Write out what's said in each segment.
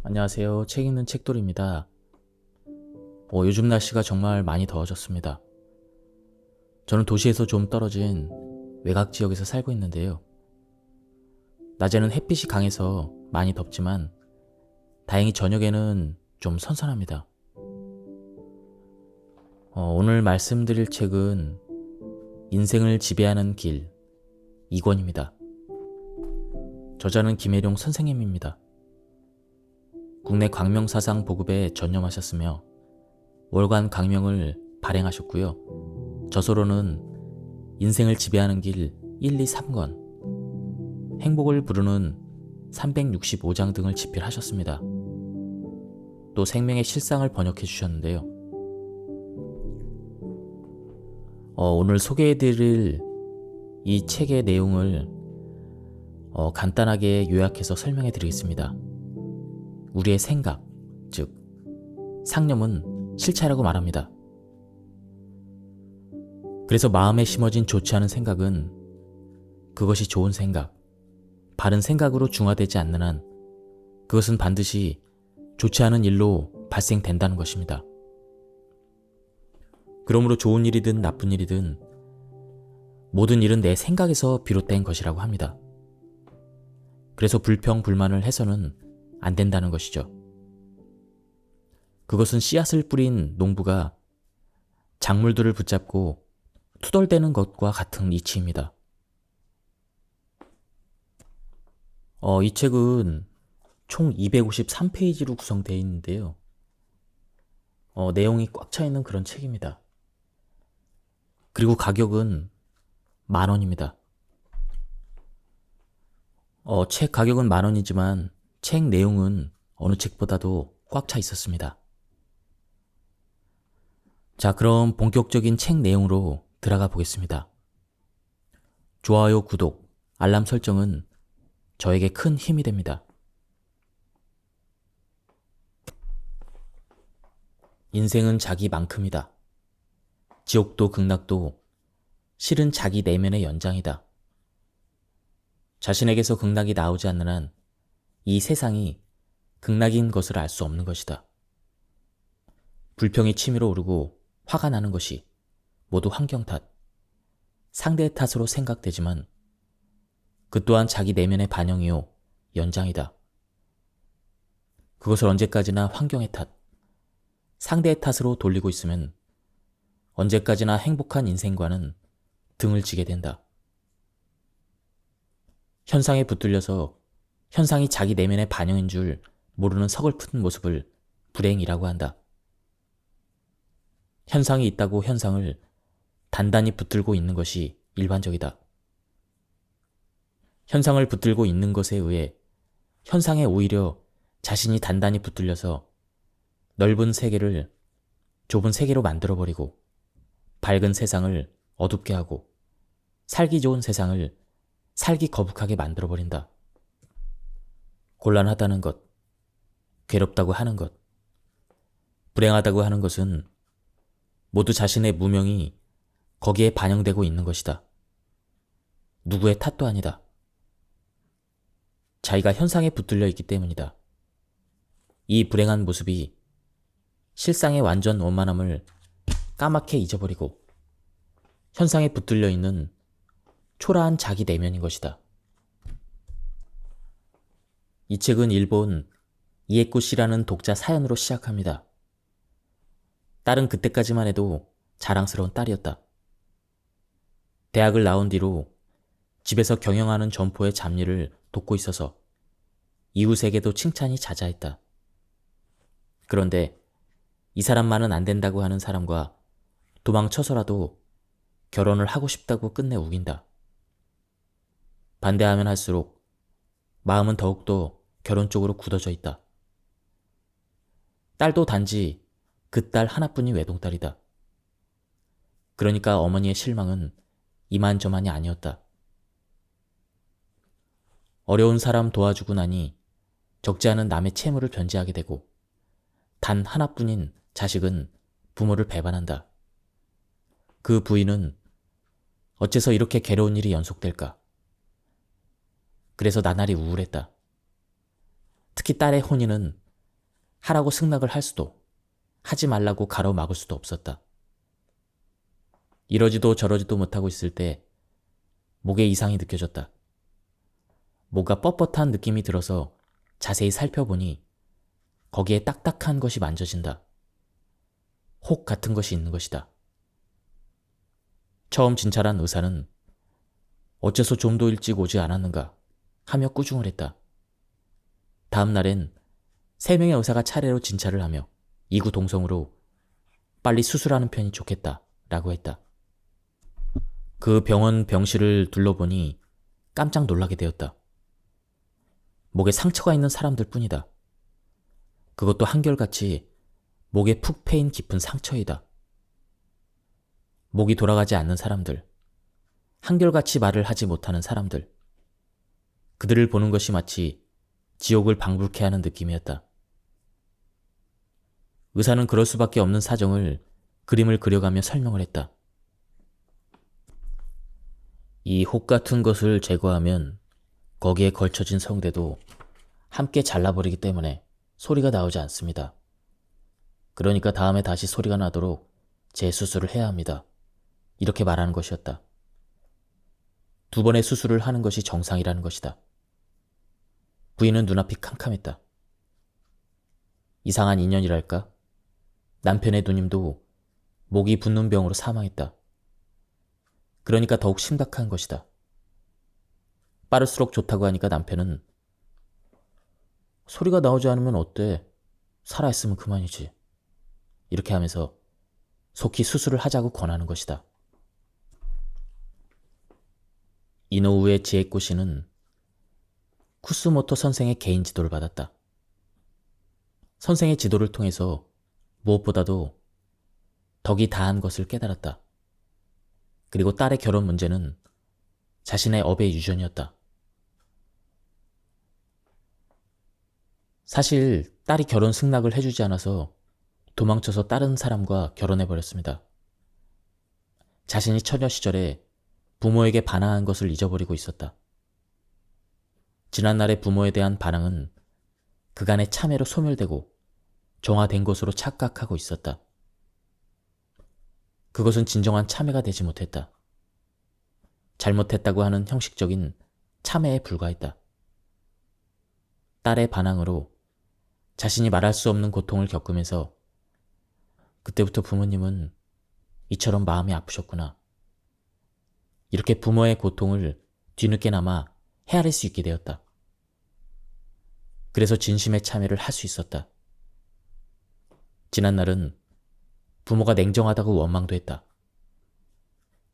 안녕하세요. 책 읽는 책돌이입니다. 요즘 날씨가 정말 많이 더워졌습니다. 저는 도시에서 좀 떨어진 외곽 지역에서 살고 있는데요. 낮에는 햇빛이 강해서 많이 덥지만 다행히 저녁에는 좀 선선합니다. 오늘 말씀드릴 책은 인생을 지배하는 길 2권입니다. 저자는 김혜룡 선생님입니다. 국내 광명사상 보급에 전념하셨으며 월간 광명을 발행하셨고요. 저서로는 인생을 지배하는 길 1, 2, 3권, 행복을 부르는 365장 등을 집필하셨습니다. 또 생명의 실상을 번역해 주셨는데요. 오늘 소개해드릴 이 책의 내용을 간단하게 요약해서 설명해 드리겠습니다. 우리의 생각, 즉 상념은 실체라고 말합니다. 그래서 마음에 심어진 좋지 않은 생각은 그것이 좋은 생각, 바른 생각으로 중화되지 않는 한 그것은 반드시 좋지 않은 일로 발생된다는 것입니다. 그러므로 좋은 일이든 나쁜 일이든 모든 일은 내 생각에서 비롯된 것이라고 합니다. 그래서 불평, 불만을 해서는 안 된다는 것이죠. 그것은 씨앗을 뿌린 농부가 작물들을 붙잡고 투덜대는 것과 같은 이치입니다. 이 책은 총 253페이지로 구성되어 있는데요. 내용이 꽉 차 있는 그런 책입니다. 그리고 가격은 10,000원입니다. 책 가격은 10,000원이지만 책 내용은 어느 책보다도 꽉 차 있었습니다. 자, 그럼 본격적인 책 내용으로 들어가 보겠습니다. 좋아요, 구독, 알람 설정은 저에게 큰 힘이 됩니다. 인생은 자기만큼이다. 지옥도 극락도 실은 자기 내면의 연장이다. 자신에게서 극락이 나오지 않는 한 이 세상이 극락인 것을 알 수 없는 것이다. 불평이 치밀어 오르고 화가 나는 것이 모두 환경 탓, 상대의 탓으로 생각되지만 그 또한 자기 내면의 반영이요 연장이다. 그것을 언제까지나 환경의 탓, 상대의 탓으로 돌리고 있으면 언제까지나 행복한 인생과는 등을 지게 된다. 현상에 붙들려서 현상이 자기 내면의 반영인 줄 모르는 서글픈 모습을 불행이라고 한다. 현상이 있다고 현상을 단단히 붙들고 있는 것이 일반적이다. 현상을 붙들고 있는 것에 의해 현상에 오히려 자신이 단단히 붙들려서 넓은 세계를 좁은 세계로 만들어버리고 밝은 세상을 어둡게 하고 살기 좋은 세상을 살기 거북하게 만들어버린다. 곤란하다는 것, 괴롭다고 하는 것, 불행하다고 하는 것은 모두 자신의 무명이 거기에 반영되고 있는 것이다. 누구의 탓도 아니다. 자기가 현상에 붙들려 있기 때문이다. 이 불행한 모습이 실상의 완전 원만함을 까맣게 잊어버리고 현상에 붙들려 있는 초라한 자기 내면인 것이다. 이 책은 일본 이에코 씨라는 독자 사연으로 시작합니다. 딸은 그때까지만 해도 자랑스러운 딸이었다. 대학을 나온 뒤로 집에서 경영하는 점포의 잡일을 돕고 있어서 이웃에게도 칭찬이 자자했다. 그런데 이 사람만은 안 된다고 하는 사람과 도망쳐서라도 결혼을 하고 싶다고 끝내 우긴다. 반대하면 할수록 마음은 더욱더 결혼 쪽으로 굳어져 있다. 딸도 단지 그 딸 하나뿐인 외동딸이다. 그러니까 어머니의 실망은 이만저만이 아니었다. 어려운 사람 도와주고 나니 적지 않은 남의 채무를 변제하게 되고 단 하나뿐인 자식은 부모를 배반한다. 그 부인은 어째서 이렇게 괴로운 일이 연속될까? 그래서 나날이 우울했다. 특히 딸의 혼인은 하라고 승낙을 할 수도, 하지 말라고 가로막을 수도 없었다. 이러지도 저러지도 못하고 있을 때 목에 이상이 느껴졌다. 뭔가 뻣뻣한 느낌이 들어서 자세히 살펴보니 거기에 딱딱한 것이 만져진다. 혹 같은 것이 있는 것이다. 처음 진찰한 의사는 어째서 좀 더 일찍 오지 않았는가 하며 꾸중을 했다. 다음 날엔 3명의 의사가 차례로 진찰을 하며 이구동성으로 빨리 수술하는 편이 좋겠다 라고 했다. 그 병원 병실을 둘러보니 깜짝 놀라게 되었다. 목에 상처가 있는 사람들 뿐이다. 그것도 한결같이 목에 푹 패인 깊은 상처이다. 목이 돌아가지 않는 사람들, 한결같이 말을 하지 못하는 사람들, 그들을 보는 것이 마치 지옥을 방불케 하는 느낌이었다. 의사는 그럴 수밖에 없는 사정을 그림을 그려가며 설명을 했다. 이 혹 같은 것을 제거하면 거기에 걸쳐진 성대도 함께 잘라버리기 때문에 소리가 나오지 않습니다. 그러니까 다음에 다시 소리가 나도록 재수술을 해야 합니다. 이렇게 말하는 것이었다. 2번의 수술을 하는 것이 정상이라는 것이다. 부인은 눈앞이 캄캄했다. 이상한 인연이랄까? 남편의 누님도 목이 붓는 병으로 사망했다. 그러니까 더욱 심각한 것이다. 빠를수록 좋다고 하니까 남편은 소리가 나오지 않으면 어때? 살아있으면 그만이지. 이렇게 하면서 속히 수술을 하자고 권하는 것이다. 이노우에 지에코 씨는 쿠스모토 선생의 개인 지도를 받았다. 선생의 지도를 통해서 무엇보다도 덕이 다한 것을 깨달았다. 그리고 딸의 결혼 문제는 자신의 업의 유전이었다. 사실 딸이 결혼 승낙을 해주지 않아서 도망쳐서 다른 사람과 결혼해버렸습니다. 자신이 처녀 시절에 부모에게 반항한 것을 잊어버리고 있었다. 지난날의 부모에 대한 반항은 그간의 참회로 소멸되고 정화된 것으로 착각하고 있었다. 그것은 진정한 참회가 되지 못했다. 잘못했다고 하는 형식적인 참회에 불과했다. 딸의 반항으로 자신이 말할 수 없는 고통을 겪으면서 그때부터 부모님은 이처럼 마음이 아프셨구나. 이렇게 부모의 고통을 뒤늦게나마 헤아릴 수 있게 되었다. 그래서 진심의 참회를 할 수 있었다. 지난날은 부모가 냉정하다고 원망도 했다.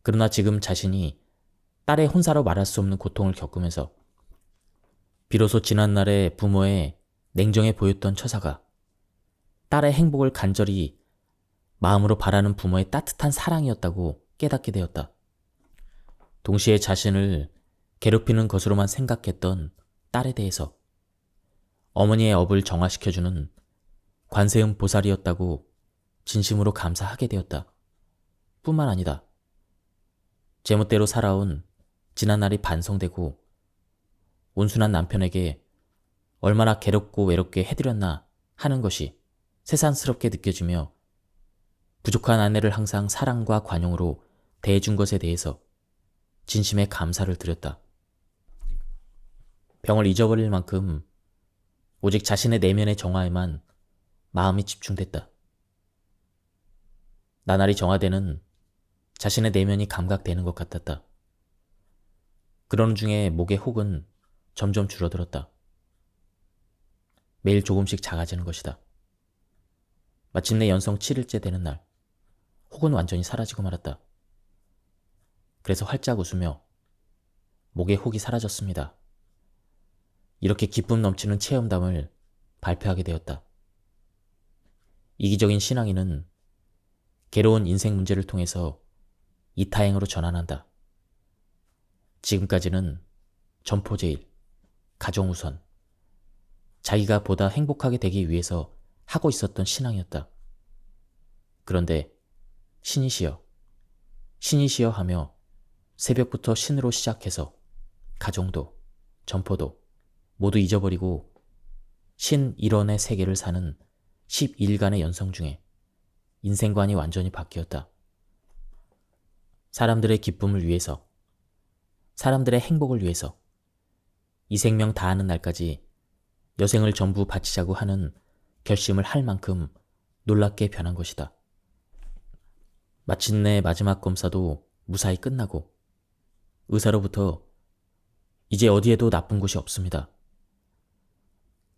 그러나 지금 자신이 딸의 혼사로 말할 수 없는 고통을 겪으면서 비로소 지난날의 부모의 냉정해 보였던 처사가 딸의 행복을 간절히 마음으로 바라는 부모의 따뜻한 사랑이었다고 깨닫게 되었다. 동시에 자신을 괴롭히는 것으로만 생각했던 딸에 대해서 어머니의 업을 정화시켜주는 관세음 보살이었다고 진심으로 감사하게 되었다. 뿐만 아니다. 제멋대로 살아온 지난날이 반성되고 온순한 남편에게 얼마나 괴롭고 외롭게 해드렸나 하는 것이 새삼스럽게 느껴지며 부족한 아내를 항상 사랑과 관용으로 대해준 것에 대해서 진심의 감사를 드렸다. 병을 잊어버릴 만큼 오직 자신의 내면의 정화에만 마음이 집중됐다. 나날이 정화되는 자신의 내면이 감각되는 것 같았다. 그러는 중에 목의 혹은 점점 줄어들었다. 매일 조금씩 작아지는 것이다. 마침내 연성 7일째 되는 날, 혹은 완전히 사라지고 말았다. 그래서 활짝 웃으며 목의 혹이 사라졌습니다. 이렇게 기쁨 넘치는 체험담을 발표하게 되었다. 이기적인 신앙인은 괴로운 인생 문제를 통해서 이타행으로 전환한다. 지금까지는 점포제일, 가정우선, 자기가 보다 행복하게 되기 위해서 하고 있었던 신앙이었다. 그런데 신이시여, 신이시여 하며 새벽부터 신으로 시작해서 가정도, 점포도 모두 잊어버리고 신 일원의 세계를 사는 12일간의 연성 중에 인생관이 완전히 바뀌었다. 사람들의 기쁨을 위해서, 사람들의 행복을 위해서 이 생명 다하는 날까지 여생을 전부 바치자고 하는 결심을 할 만큼 놀랍게 변한 것이다. 마침내 마지막 검사도 무사히 끝나고 의사로부터 이제 어디에도 나쁜 곳이 없습니다.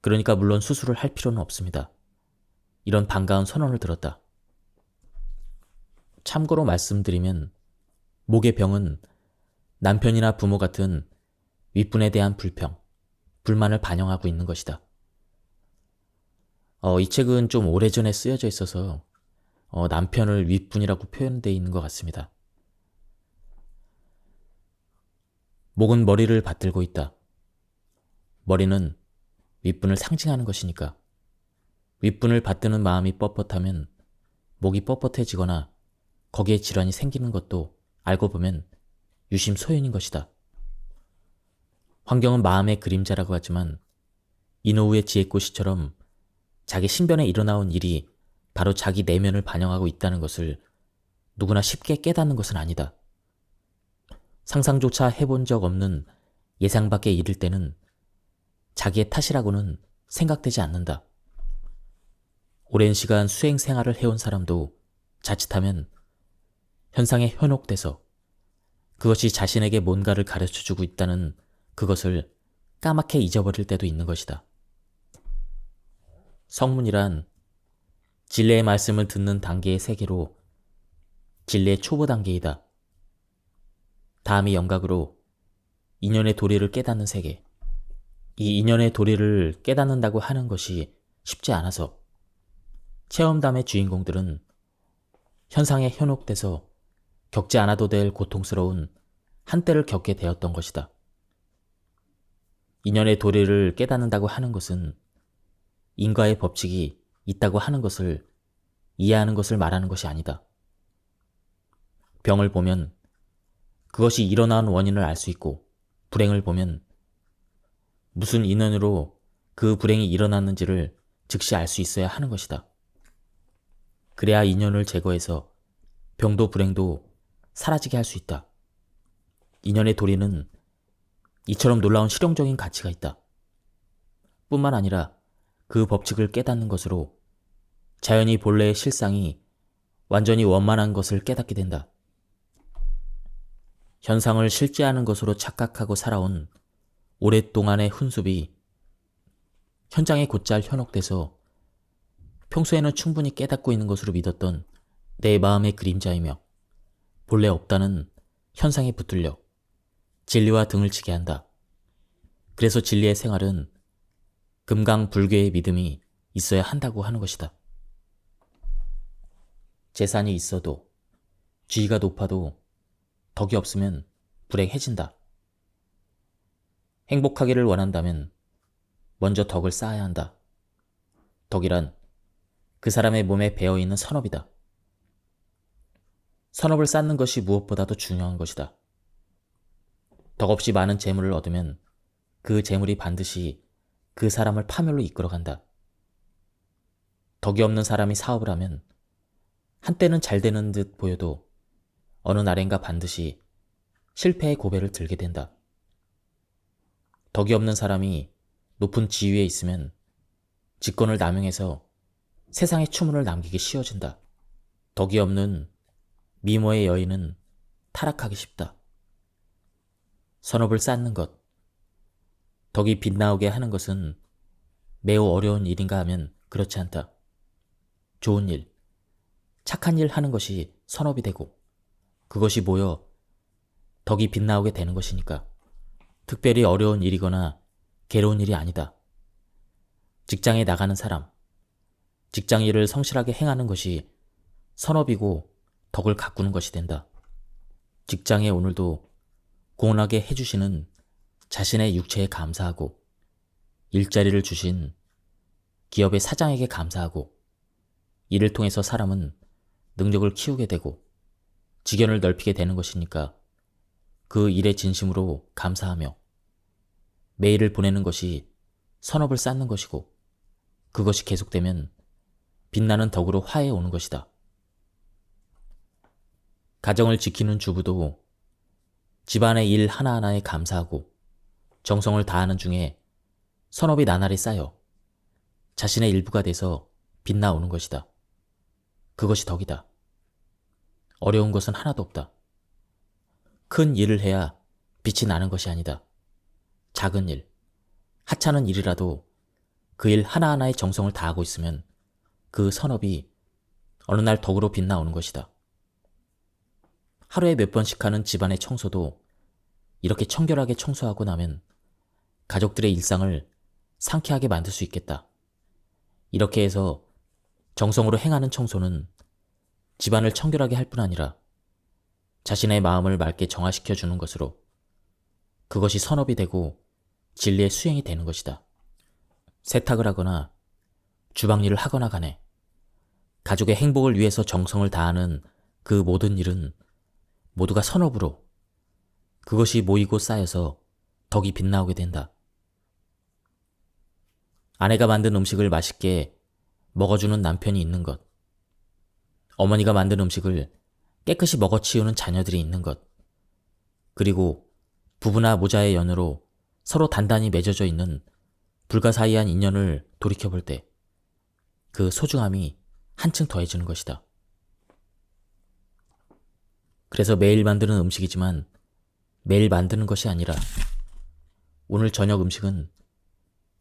그러니까 물론 수술을 할 필요는 없습니다. 이런 반가운 선언을 들었다. 참고로 말씀드리면 목의 병은 남편이나 부모 같은 윗분에 대한 불평, 불만을 반영하고 있는 것이다. 이 책은 좀 오래전에 쓰여져 있어서 남편을 윗분이라고 표현되어 있는 것 같습니다. 목은 머리를 받들고 있다. 머리는 윗분을 상징하는 것이니까. 윗분을 받드는 마음이 뻣뻣하면 목이 뻣뻣해지거나 거기에 질환이 생기는 것도 알고 보면 유심소연인 것이다. 환경은 마음의 그림자라고 하지만 이노우의 지혜꽃이처럼 자기 신변에 일어나온 일이 바로 자기 내면을 반영하고 있다는 것을 누구나 쉽게 깨닫는 것은 아니다. 상상조차 해본 적 없는 예상 밖의 일일 때는 자기의 탓이라고는 생각되지 않는다. 오랜 시간 수행 생활을 해온 사람도 자칫하면 현상에 현혹돼서 그것이 자신에게 뭔가를 가르쳐주고 있다는 그것을 까맣게 잊어버릴 때도 있는 것이다. 성문이란 진리의 말씀을 듣는 단계의 세계로 진리의 초보 단계이다. 다음이 영각으로 인연의 도리를 깨닫는 세계. 이 인연의 도리를 깨닫는다고 하는 것이 쉽지 않아서 체험담의 주인공들은 현상에 현혹돼서 겪지 않아도 될 고통스러운 한때를 겪게 되었던 것이다. 인연의 도리를 깨닫는다고 하는 것은 인과의 법칙이 있다고 하는 것을 이해하는 것을 말하는 것이 아니다. 병을 보면 그것이 일어난 원인을 알 수 있고, 불행을 보면 무슨 인연으로 그 불행이 일어났는지를 즉시 알 수 있어야 하는 것이다. 그래야 인연을 제거해서 병도 불행도 사라지게 할 수 있다. 인연의 도리는 이처럼 놀라운 실용적인 가치가 있다. 뿐만 아니라 그 법칙을 깨닫는 것으로 자연이 본래의 실상이 완전히 원만한 것을 깨닫게 된다. 현상을 실제하는 것으로 착각하고 살아온 오랫동안의 훈습이 현장에 곧잘 현혹돼서 평소에는 충분히 깨닫고 있는 것으로 믿었던 내 마음의 그림자이며 본래 없다는 현상에 붙들려 진리와 등을 치게 한다. 그래서 진리의 생활은 금강불괴의 믿음이 있어야 한다고 하는 것이다. 재산이 있어도, 지위가 높아도 덕이 없으면 불행해진다. 행복하기를 원한다면 먼저 덕을 쌓아야 한다. 덕이란 그 사람의 몸에 배어있는 선업이다. 선업을 쌓는 것이 무엇보다도 중요한 것이다. 덕 없이 많은 재물을 얻으면 그 재물이 반드시 그 사람을 파멸로 이끌어간다. 덕이 없는 사람이 사업을 하면 한때는 잘 되는 듯 보여도 어느 날엔가 반드시 실패의 고배를 들게 된다. 덕이 없는 사람이 높은 지위에 있으면 직권을 남용해서 세상에 추문을 남기기 쉬워진다. 덕이 없는 미모의 여인은 타락하기 쉽다. 선업을 쌓는 것, 덕이 빛나오게 하는 것은 매우 어려운 일인가 하면 그렇지 않다. 좋은 일, 착한 일 하는 것이 선업이 되고 그것이 모여 덕이 빛나오게 되는 것이니까 특별히 어려운 일이거나 괴로운 일이 아니다. 직장에 나가는 사람, 직장 일을 성실하게 행하는 것이 선업이고 덕을 가꾸는 것이 된다. 직장에 오늘도 공헌하게 해주시는 자신의 육체에 감사하고 일자리를 주신 기업의 사장에게 감사하고 이를 통해서 사람은 능력을 키우게 되고 지견을 넓히게 되는 것이니까 그 일에 진심으로 감사하며 매일을 보내는 것이 선업을 쌓는 것이고 그것이 계속되면 빛나는 덕으로 화해 오는 것이다. 가정을 지키는 주부도 집안의 일 하나하나에 감사하고 정성을 다하는 중에 선업이 나날이 쌓여 자신의 일부가 돼서 빛나오는 것이다. 그것이 덕이다. 어려운 것은 하나도 없다. 큰 일을 해야 빛이 나는 것이 아니다. 작은 일, 하찮은 일이라도 그 일 하나하나에 정성을 다하고 있으면 그 선업이 어느 날 덕으로 빛나오는 것이다. 하루에 몇 번씩 하는 집안의 청소도 이렇게 청결하게 청소하고 나면 가족들의 일상을 상쾌하게 만들 수 있겠다. 이렇게 해서 정성으로 행하는 청소는 집안을 청결하게 할 뿐 아니라 자신의 마음을 맑게 정화시켜 주는 것으로 그것이 선업이 되고 진리의 수행이 되는 것이다. 세탁을 하거나 주방일을 하거나 간에 가족의 행복을 위해서 정성을 다하는 그 모든 일은 모두가 선업으로 그것이 모이고 쌓여서 덕이 빛나오게 된다. 아내가 만든 음식을 맛있게 먹어주는 남편이 있는 것, 어머니가 만든 음식을 깨끗이 먹어치우는 자녀들이 있는 것, 그리고 부부나 모자의 연으로 서로 단단히 맺어져 있는 불가사의한 인연을 돌이켜볼 때 그 소중함이 한층 더해지는 것이다. 그래서 매일 만드는 음식이지만 매일 만드는 것이 아니라 오늘 저녁 음식은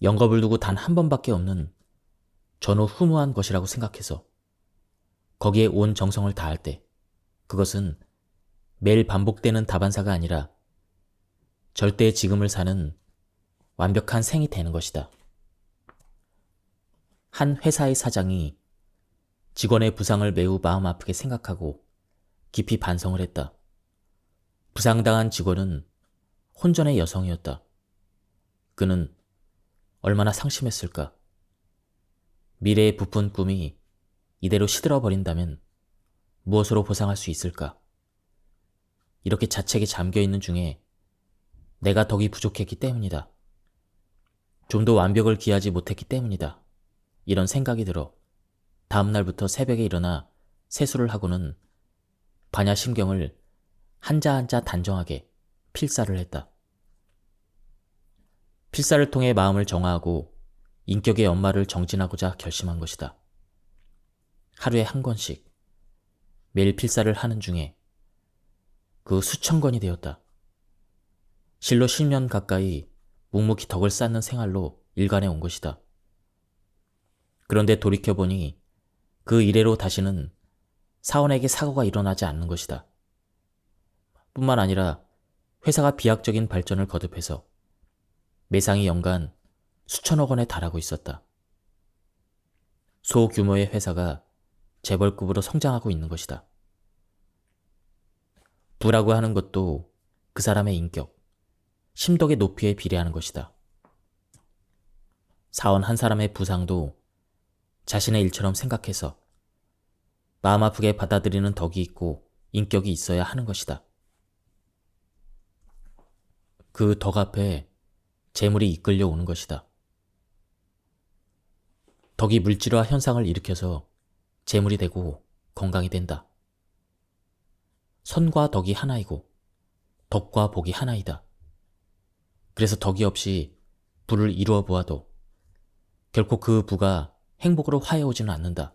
영겁을 두고 단 한 번밖에 없는 전후후무한 것이라고 생각해서 거기에 온 정성을 다할 때 그것은 매일 반복되는 다반사가 아니라 절대의 지금을 사는 완벽한 생이 되는 것이다. 한 회사의 사장이 직원의 부상을 매우 마음 아프게 생각하고 깊이 반성을 했다. 부상당한 직원은 혼전의 여성이었다. 그는 얼마나 상심했을까. 미래의 부푼 꿈이 이대로 시들어 버린다면 무엇으로 보상할 수 있을까. 이렇게 자책에 잠겨있는 중에 내가 덕이 부족했기 때문이다. 좀 더 완벽을 기하지 못했기 때문이다. 이런 생각이 들어 다음날부터 새벽에 일어나 세수를 하고는 반야심경을 한자 한자 단정하게 필사를 했다. 필사를 통해 마음을 정화하고 인격의 연마를 정진하고자 결심한 것이다. 하루에 한 권씩 매일 필사를 하는 중에 그 수천 권이 되었다. 실로 10년 가까이 묵묵히 덕을 쌓는 생활로 일관해 온 것이다. 그런데 돌이켜보니 그 이래로 다시는 사원에게 사고가 일어나지 않는 것이다. 뿐만 아니라 회사가 비약적인 발전을 거듭해서 매상이 연간 수천억 원에 달하고 있었다. 소규모의 회사가 재벌급으로 성장하고 있는 것이다. 부라고 하는 것도 그 사람의 인격, 심덕의 높이에 비례하는 것이다. 사원 한 사람의 부상도 자신의 일처럼 생각해서 마음 아프게 받아들이는 덕이 있고 인격이 있어야 하는 것이다. 그 덕 앞에 재물이 이끌려 오는 것이다. 덕이 물질화 현상을 일으켜서 재물이 되고 건강이 된다. 선과 덕이 하나이고 덕과 복이 하나이다. 그래서 덕이 없이 부를 이루어 보아도 결코 그 부가 행복으로 화해오지는 않는다.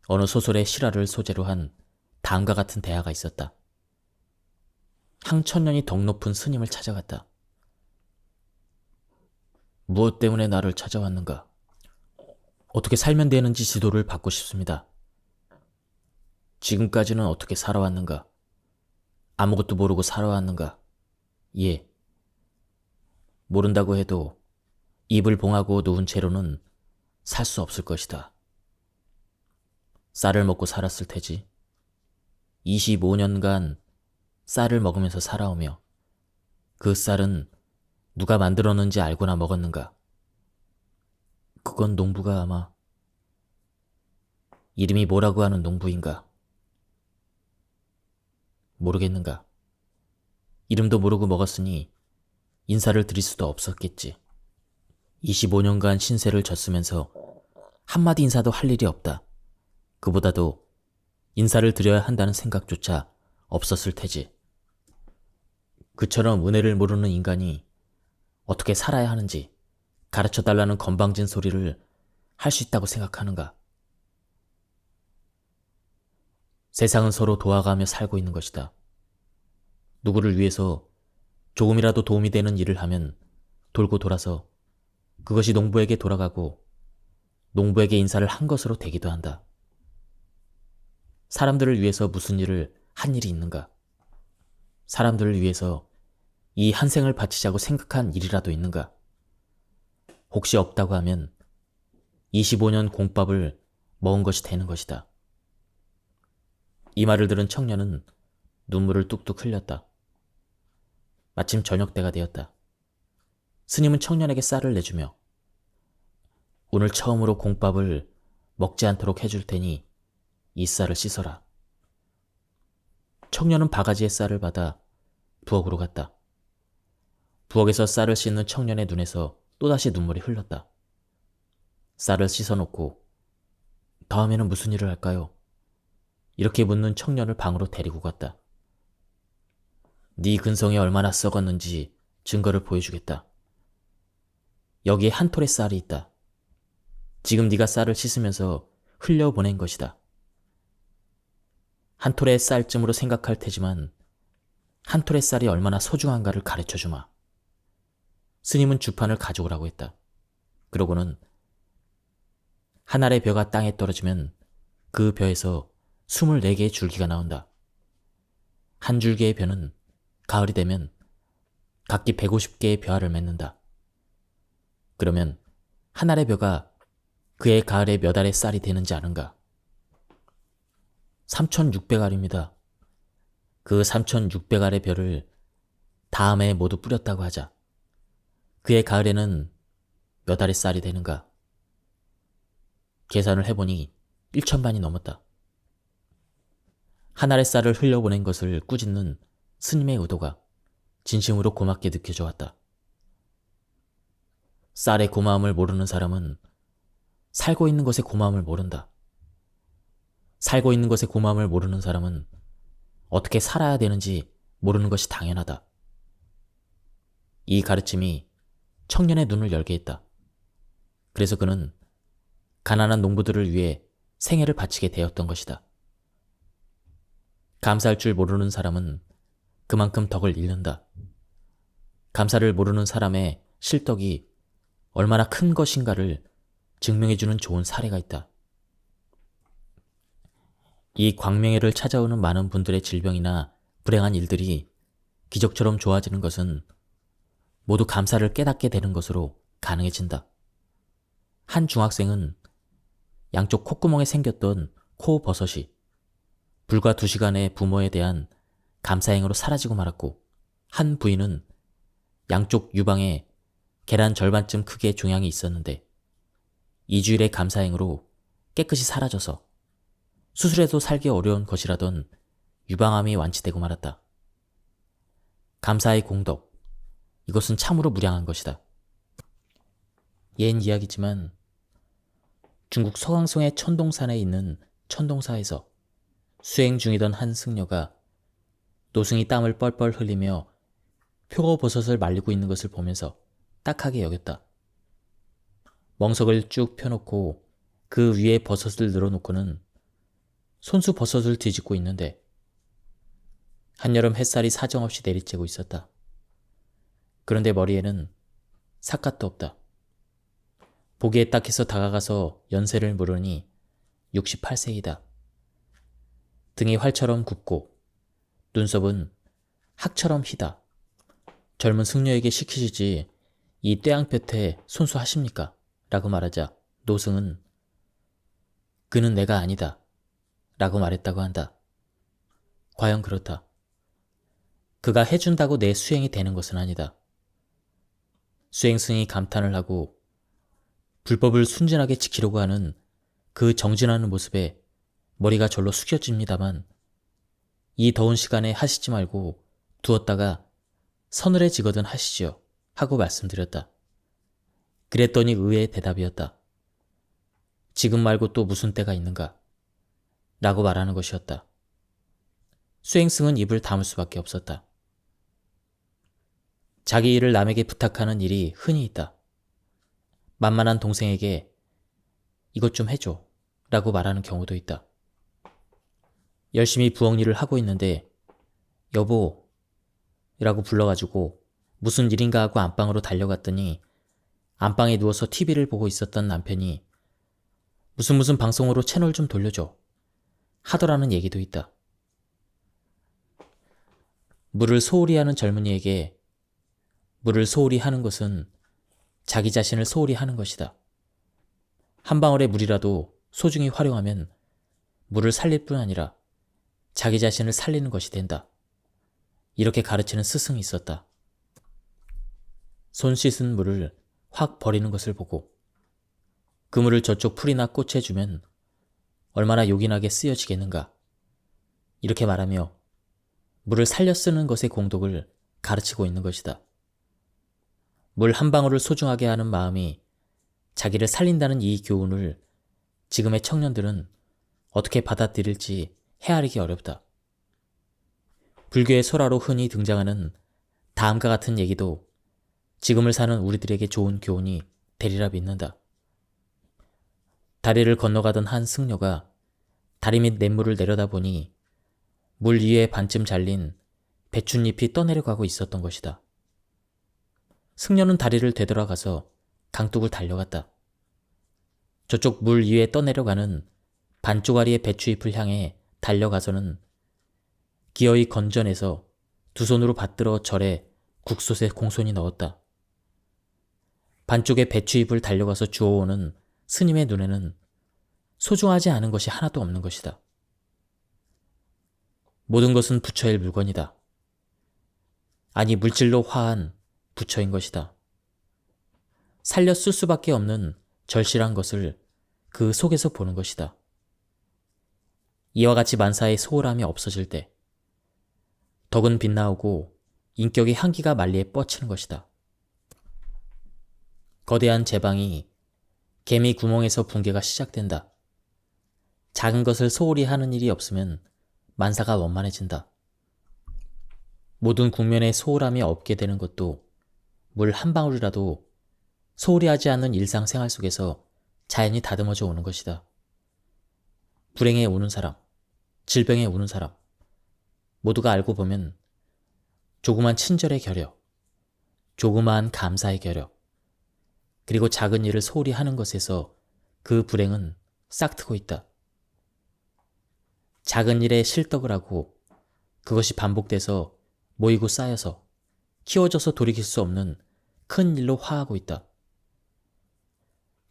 어느 소설의 실화를 소재로 한 다음과 같은 대화가 있었다. 항천년이 덕 높은 스님을 찾아갔다. 무엇 때문에 나를 찾아왔는가? 어떻게 살면 되는지 지도를 받고 싶습니다. 지금까지는 어떻게 살아왔는가? 아무것도 모르고 살아왔는가? 예. 모른다고 해도 입을 봉하고 누운 채로는 살 수 없을 것이다. 쌀을 먹고 살았을 테지. 25년간 쌀을 먹으면서 살아오며 그 쌀은 누가 만들었는지 알고나 먹었는가? 그건 농부가 아마 이름이 뭐라고 하는 농부인가? 모르겠는가? 이름도 모르고 먹었으니 인사를 드릴 수도 없었겠지. 25년간 신세를 졌으면서 한마디 인사도 할 일이 없다. 그보다도 인사를 드려야 한다는 생각조차 없었을 테지. 그처럼 은혜를 모르는 인간이 어떻게 살아야 하는지 가르쳐달라는 건방진 소리를 할 수 있다고 생각하는가? 세상은 서로 도와가며 살고 있는 것이다. 누구를 위해서 조금이라도 도움이 되는 일을 하면 돌고 돌아서 그것이 농부에게 돌아가고 농부에게 인사를 한 것으로 되기도 한다. 사람들을 위해서 무슨 일을 한 일이 있는가? 사람들을 위해서 이 한 생을 바치자고 생각한 일이라도 있는가? 혹시 없다고 하면 25년 공밥을 먹은 것이 되는 것이다. 이 말을 들은 청년은 눈물을 뚝뚝 흘렸다. 마침 저녁 때가 되었다. 스님은 청년에게 쌀을 내주며 오늘 처음으로 공밥을 먹지 않도록 해줄 테니 이 쌀을 씻어라. 청년은 바가지에 쌀을 받아 부엌으로 갔다. 부엌에서 쌀을 씻는 청년의 눈에서 또다시 눈물이 흘렀다. 쌀을 씻어놓고 다음에는 무슨 일을 할까요? 이렇게 묻는 청년을 방으로 데리고 갔다. 네 근성이 얼마나 썩었는지 증거를 보여주겠다. 여기에 한 톨의 쌀이 있다. 지금 네가 쌀을 씻으면서 흘려보낸 것이다. 한 톨의 쌀쯤으로 생각할 테지만 한 톨의 쌀이 얼마나 소중한가를 가르쳐주마. 스님은 주판을 가져오라고 했다. 그러고는 한 알의 벼가 땅에 떨어지면 그 벼에서 24개의 줄기가 나온다. 한 줄기의 벼는 가을이 되면 각기 150개의 벼알을 맺는다. 그러면 한 알의 벼가 그의 가을에 몇 알의 쌀이 되는지 아는가? 3600알입니다. 그 3600알의 벼를 다음에 모두 뿌렸다고 하자. 그의 가을에는 몇 알의 쌀이 되는가? 계산을 해보니 1000반이 넘었다. 한 알의 쌀을 흘려보낸 것을 꾸짖는 스님의 의도가 진심으로 고맙게 느껴져 왔다. 쌀의 고마움을 모르는 사람은 살고 있는 것의 고마움을 모른다. 살고 있는 것의 고마움을 모르는 사람은 어떻게 살아야 되는지 모르는 것이 당연하다. 이 가르침이 청년의 눈을 열게 했다. 그래서 그는 가난한 농부들을 위해 생애를 바치게 되었던 것이다. 감사할 줄 모르는 사람은 그만큼 덕을 잃는다. 감사를 모르는 사람의 실덕이 얼마나 큰 것인가를 증명해주는 좋은 사례가 있다. 이 광명회를 찾아오는 많은 분들의 질병이나 불행한 일들이 기적처럼 좋아지는 것은 모두 감사를 깨닫게 되는 것으로 가능해진다. 한 중학생은 양쪽 콧구멍에 생겼던 코 버섯이 불과 2시간에 부모에 대한 감사행으로 사라지고 말았고, 한 부인은 양쪽 유방에 계란 절반쯤 크기의 종양이 있었는데 2주일의 감사행으로 깨끗이 사라져서 수술해도 살기 어려운 것이라던 유방암이 완치되고 말았다. 감사의 공덕, 이것은 참으로 무량한 것이다. 옛 이야기지만 중국 서강성의 천동산에 있는 천동사에서 수행 중이던 한 승려가 노승이 땀을 뻘뻘 흘리며 표고버섯을 말리고 있는 것을 보면서 딱하게 여겼다. 멍석을 쭉 펴놓고 그 위에 버섯을 늘어놓고는 손수 버섯을 뒤집고 있는데 한여름 햇살이 사정없이 내리쬐고 있었다. 그런데 머리에는 삿갓도 없다. 보기에 딱해서 다가가서 연세를 물으니 68세이다. 등이 활처럼 굽고 눈썹은 학처럼 희다. 젊은 승려에게 시키시지 이 떼양볕에 손수하십니까? 라고 말하자 노승은 그는 내가 아니다 라고 말했다고 한다. 과연 그렇다. 그가 해준다고 내 수행이 되는 것은 아니다. 수행승이 감탄을 하고 불법을 순진하게 지키려고 하는 그 정진하는 모습에 머리가 절로 숙여집니다만 이 더운 시간에 하시지 말고 두었다가 서늘해지거든 하시지요 하고 말씀드렸다. 그랬더니 의외의 대답이었다. 지금 말고 또 무슨 때가 있는가? 라고 말하는 것이었다. 수행승은 입을 다물 수밖에 없었다. 자기 일을 남에게 부탁하는 일이 흔히 있다. 만만한 동생에게 이것 좀 해줘 라고 말하는 경우도 있다. 열심히 부엌 일을 하고 있는데 여보 라고 불러가지고 무슨 일인가 하고 안방으로 달려갔더니 안방에 누워서 TV를 보고 있었던 남편이 무슨 방송으로 채널 좀 돌려줘 하더라는 얘기도 있다. 물을 소홀히 하는 젊은이에게 물을 소홀히 하는 것은 자기 자신을 소홀히 하는 것이다. 한 방울의 물이라도 소중히 활용하면 물을 살릴 뿐 아니라 자기 자신을 살리는 것이 된다. 이렇게 가르치는 스승이 있었다. 손 씻은 물을 확 버리는 것을 보고 그 물을 저쪽 풀이나 꽃에 주면 얼마나 요긴하게 쓰여지겠는가. 이렇게 말하며 물을 살려 쓰는 것의 공덕을 가르치고 있는 것이다. 물 한 방울을 소중하게 하는 마음이 자기를 살린다는 이 교훈을 지금의 청년들은 어떻게 받아들일지 헤아리기 어렵다. 불교의 설화로 흔히 등장하는 다음과 같은 얘기도 지금을 사는 우리들에게 좋은 교훈이 되리라 믿는다. 다리를 건너가던 한 승려가 다리 밑 냇물을 내려다보니 물 위에 반쯤 잘린 배춧잎이 떠내려가고 있었던 것이다. 승려는 다리를 되돌아가서 강둑을 달려갔다. 저쪽 물 위에 떠내려가는 반쪽아리의 배추잎을 향해 달려가서는 기어이 건져내서 두 손으로 받들어 절에 국솥에 공손히 넣었다. 반쪽의 배추잎을 달려가서 주워오는 스님의 눈에는 소중하지 않은 것이 하나도 없는 것이다. 모든 것은 부처의 물건이다. 아니 물질로 화한 부처인 것이다. 살려 쓸 수밖에 없는 절실한 것을 그 속에서 보는 것이다. 이와 같이 만사의 소홀함이 없어질 때 덕은 빛나오고 인격의 향기가 만리에 뻗치는 것이다. 거대한 제방이 개미 구멍에서 붕괴가 시작된다. 작은 것을 소홀히 하는 일이 없으면 만사가 원만해진다. 모든 국면에 소홀함이 없게 되는 것도 물 한 방울이라도 소홀히 하지 않는 일상생활 속에서 자연히 다듬어져 오는 것이다. 불행에 우는 사람, 질병에 우는 사람, 모두가 알고 보면 조그만 친절의 결여, 조그마한 감사의 결여, 그리고 작은 일을 소홀히 하는 것에서 그 불행은 싹트고 있다. 작은 일에 실덕을 하고 그것이 반복돼서 모이고 쌓여서 키워져서 돌이킬 수 없는 큰 일로 화하고 있다.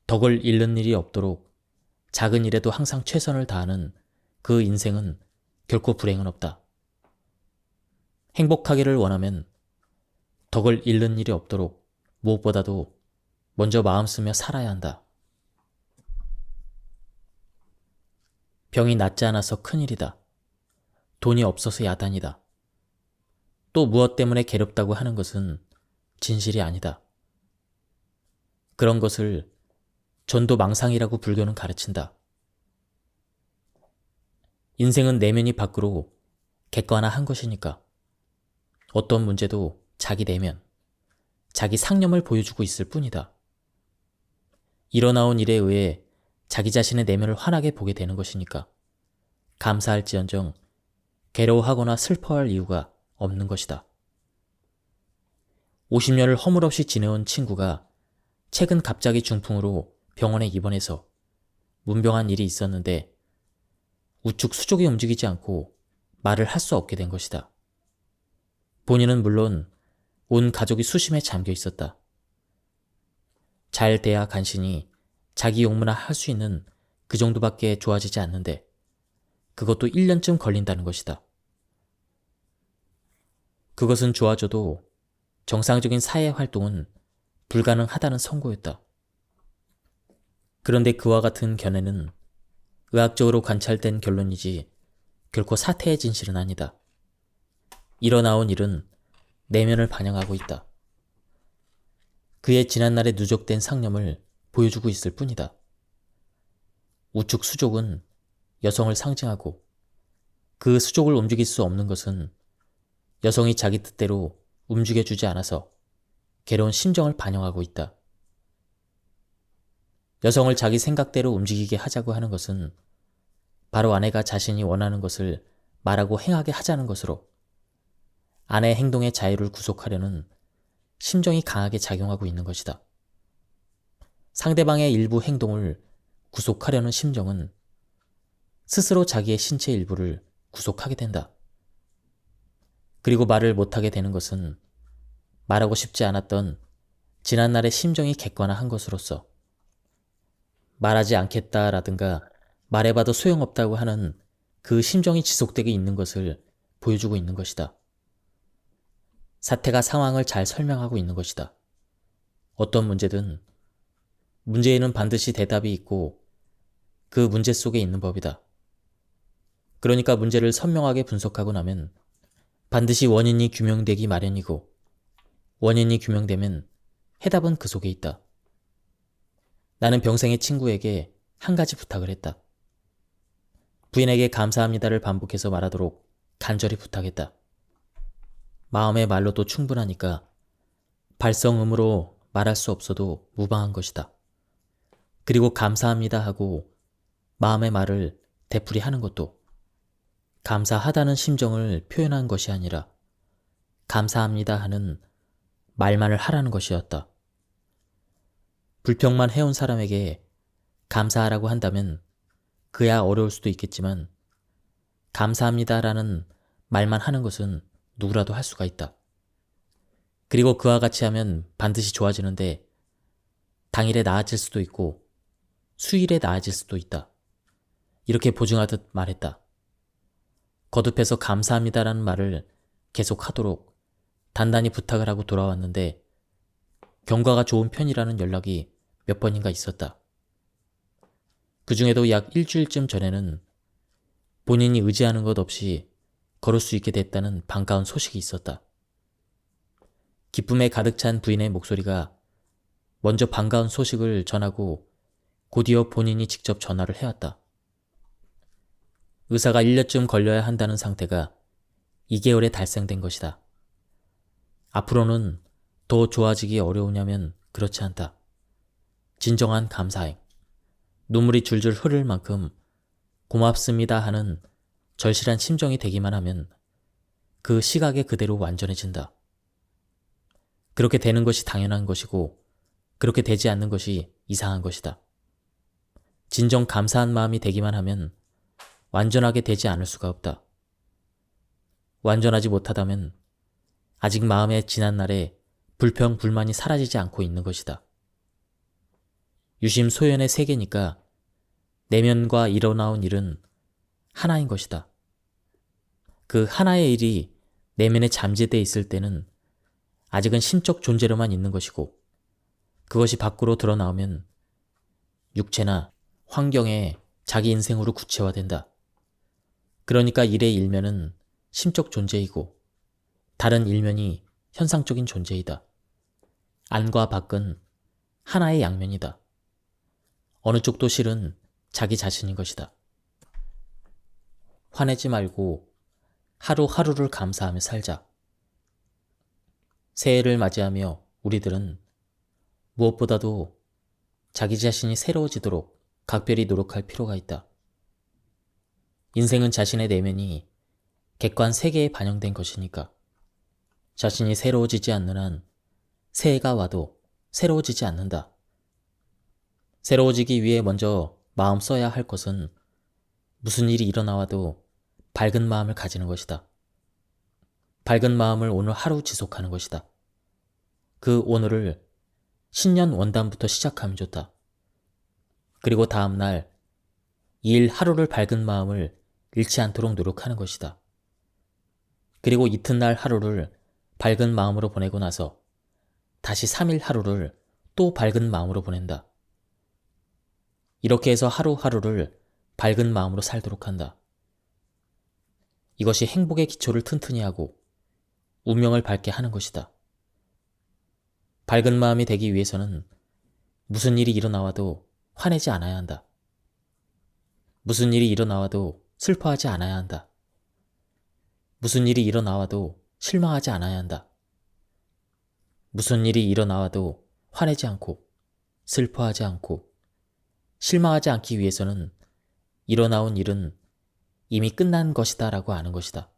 덕을 잃는 일이 없도록 작은 일에도 항상 최선을 다하는 그 인생은 결코 불행은 없다. 행복하기를 원하면 덕을 잃는 일이 없도록 무엇보다도 먼저 마음 쓰며 살아야 한다. 병이 낫지 않아서 큰일이다. 돈이 없어서 야단이다. 또 무엇 때문에 괴롭다고 하는 것은 진실이 아니다. 그런 것을 전도망상이라고 불교는 가르친다. 인생은 내면이 밖으로 객관화한 것이니까 어떤 문제도 자기 내면, 자기 상념을 보여주고 있을 뿐이다. 일어나온 일에 의해 자기 자신의 내면을 환하게 보게 되는 것이니까 감사할지언정 괴로워하거나 슬퍼할 이유가 없는 것이다. 50년을 허물없이 지내온 친구가 최근 갑자기 중풍으로 병원에 입원해서 문병한 일이 있었는데 우측 수족이 움직이지 않고 말을 할 수 없게 된 것이다. 본인은 물론 온 가족이 수심에 잠겨 있었다. 잘 돼야 간신히 자기 용무나 할 수 있는 그 정도밖에 좋아지지 않는데 그것도 1년쯤 걸린다는 것이다. 그것은 좋아져도 정상적인 사회 활동은 불가능하다는 선고였다. 그런데 그와 같은 견해는 의학적으로 관찰된 결론이지 결코 사태의 진실은 아니다. 일어나온 일은 내면을 반영하고 있다. 그의 지난날에 누적된 상념을 보여주고 있을 뿐이다. 우측 수족은 여성을 상징하고 그 수족을 움직일 수 없는 것은 여성이 자기 뜻대로 움직여주지 않아서 괴로운 심정을 반영하고 있다. 여성을 자기 생각대로 움직이게 하자고 하는 것은 바로 아내가 자신이 원하는 것을 말하고 행하게 하자는 것으로 아내의 행동의 자유를 구속하려는 심정이 강하게 작용하고 있는 것이다. 상대방의 일부 행동을 구속하려는 심정은 스스로 자기의 신체 일부를 구속하게 된다. 그리고 말을 못하게 되는 것은 말하고 싶지 않았던 지난날의 심정이 객관화한 것으로서 말하지 않겠다라든가 말해봐도 소용없다고 하는 그 심정이 지속되게 있는 것을 보여주고 있는 것이다. 사태가 상황을 잘 설명하고 있는 것이다. 어떤 문제든 문제에는 반드시 대답이 있고 그 문제 속에 있는 법이다. 그러니까 문제를 선명하게 분석하고 나면 반드시 원인이 규명되기 마련이고 원인이 규명되면 해답은 그 속에 있다. 나는 평생의 친구에게 한 가지 부탁을 했다. 부인에게 감사합니다를 반복해서 말하도록 간절히 부탁했다. 마음의 말로도 충분하니까 발성음으로 말할 수 없어도 무방한 것이다. 그리고 감사합니다 하고 마음의 말을 되풀이하는 것도 감사하다는 심정을 표현한 것이 아니라 감사합니다 하는 말만을 하라는 것이었다. 불평만 해온 사람에게 감사하라고 한다면 그야 어려울 수도 있겠지만 감사합니다라는 말만 하는 것은 누구라도 할 수가 있다. 그리고 그와 같이 하면 반드시 좋아지는데 당일에 나아질 수도 있고 수일에 나아질 수도 있다. 이렇게 보증하듯 말했다. 거듭해서 감사합니다라는 말을 계속 하도록 단단히 부탁을 하고 돌아왔는데 경과가 좋은 편이라는 연락이 몇 번인가 있었다. 그 중에도 약 일주일쯤 전에는 본인이 의지하는 것 없이 걸을 수 있게 됐다는 반가운 소식이 있었다. 기쁨에 가득 찬 부인의 목소리가 먼저 반가운 소식을 전하고 곧이어 본인이 직접 전화를 해왔다. 의사가 1년쯤 걸려야 한다는 상태가 2개월에 달성된 것이다. 앞으로는 더 좋아지기 어려우냐면 그렇지 않다. 진정한 감사행, 눈물이 줄줄 흐를 만큼 고맙습니다 하는 절실한 심정이 되기만 하면 그 시각에 그대로 완전해진다. 그렇게 되는 것이 당연한 것이고 그렇게 되지 않는 것이 이상한 것이다. 진정 감사한 마음이 되기만 하면 완전하게 되지 않을 수가 없다. 완전하지 못하다면 아직 마음의 지난날에 불평, 불만이 사라지지 않고 있는 것이다. 유심 소연의 세계니까 내면과 일어나온 일은 하나인 것이다. 그 하나의 일이 내면에 잠재되어 있을 때는 아직은 심적 존재로만 있는 것이고 그것이 밖으로 드러나오면 육체나 환경에 자기 인생으로 구체화된다. 그러니까 일의 일면은 심적 존재이고 다른 일면이 현상적인 존재이다. 안과 밖은 하나의 양면이다. 어느 쪽도 실은 자기 자신인 것이다. 화내지 말고 하루하루를 감사하며 살자. 새해를 맞이하며 우리들은 무엇보다도 자기 자신이 새로워지도록 각별히 노력할 필요가 있다. 인생은 자신의 내면이 객관 세계에 반영된 것이니까 자신이 새로워지지 않는 한 새해가 와도 새로워지지 않는다. 새로워지기 위해 먼저 마음 써야 할 것은 무슨 일이 일어나와도 밝은 마음을 가지는 것이다. 밝은 마음을 오늘 하루 지속하는 것이다. 그 오늘을 신년 원단부터 시작하면 좋다. 그리고 다음날 이 일 하루를 밝은 마음을 잃지 않도록 노력하는 것이다. 그리고 이튿날 하루를 밝은 마음으로 보내고 나서 다시 3일 하루를 또 밝은 마음으로 보낸다. 이렇게 해서 하루하루를 밝은 마음으로 살도록 한다. 이것이 행복의 기초를 튼튼히 하고 운명을 밝게 하는 것이다. 밝은 마음이 되기 위해서는 무슨 일이 일어나와도 화내지 않아야 한다. 무슨 일이 일어나와도 슬퍼하지 않아야 한다. 무슨 일이 일어나와도 실망하지 않아야 한다. 무슨 일이 일어나와도 화내지 않고 슬퍼하지 않고 실망하지 않기 위해서는 일어나온 일은 이미 끝난 것이다 라고 아는 것이다.